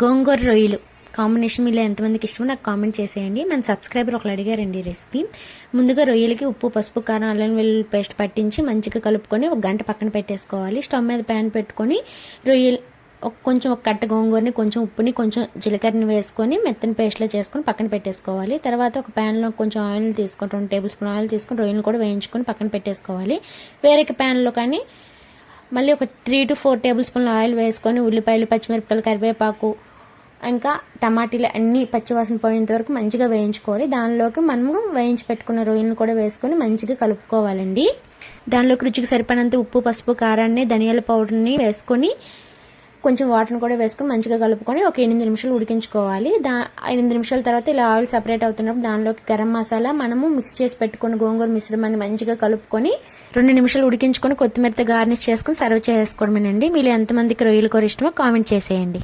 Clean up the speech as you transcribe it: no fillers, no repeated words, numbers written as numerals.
గోంగూర రొయ్యలు కాంబినేషన్ మీలో ఎంతమందికి ఇష్టమో నాకు కామెంట్ చేసేయండి. మన సబ్స్క్రైబర్ ఒకరు అడిగారండి రెసిపీ. ముందుగా రొయ్యలకి ఉప్పు, పసుపు, కారం, అల్లం వెల్లుల్లి పేస్ట్ పట్టించి మంచిగా కలుపుకొని ఒక గంట పక్కన పెట్టేసుకోవాలి. స్టవ్ మీద ప్యాన్ పెట్టుకొని రొయ్యలు కొంచెం ఒక కట్ట గోంగూరని, కొంచెం ఉప్పుని, కొంచెం జీలకర్రని వేసుకొని మెత్తని పేస్ట్లో చేసుకొని పక్కన పెట్టేసుకోవాలి. తర్వాత ఒక ప్యాన్లో కొంచెం ఆయిల్ తీసుకొని 2 టేబుల్ స్పూన్ ఆయిల్ తీసుకొని రొయ్యలు కూడా వేయించుకొని పక్కన పెట్టేసుకోవాలి. వేరొక ప్యాన్లో కానీ మళ్ళీ ఒక 3 to 4 టేబుల్ స్పూన్ల ఆయిల్ వేసుకొని ఉల్లిపాయలు, పచ్చిమిరపకాయలు, కరివేపాకు, ఇంకా టమాటీలు అన్నీ పచ్చివాసన పోయేంత వరకు మంచిగా వేయించుకోవాలి. దానిలోకి మనము వేయించి పెట్టుకున్న రొయ్యలను కూడా వేసుకొని మంచిగా కలుపుకోవాలండి. దానిలోకి రుచికి సరిపడినంత ఉప్పు, పసుపు, కారాన్ని, ధనియాల పౌడర్ని వేసుకొని కొంచెం వాటర్ని కూడా వేసుకొని మంచిగా కలుపుకొని ఒక 8 నిమిషాలు ఉడికించుకోవాలి. 8 నిమిషాల తర్వాత ఇలా ఆయిల్ సపరేట్ అవుతున్నప్పుడు దానిలోకి గరం మసాలా, మనము మిక్స్ చేసి పెట్టుకున్న గోంగూర మిశ్రమాన్ని మంచిగా కలుపుకొని 2 నిమిషాలు ఉడికించుకొని కొత్తిమీరతో గార్నిష్ చేసుకుని సర్వ్ చేసుకోవడమేనండి. మీరు ఎంతమందికి రొయ్యల కూర ఇష్టమో కామెంట్ చేసేయండి.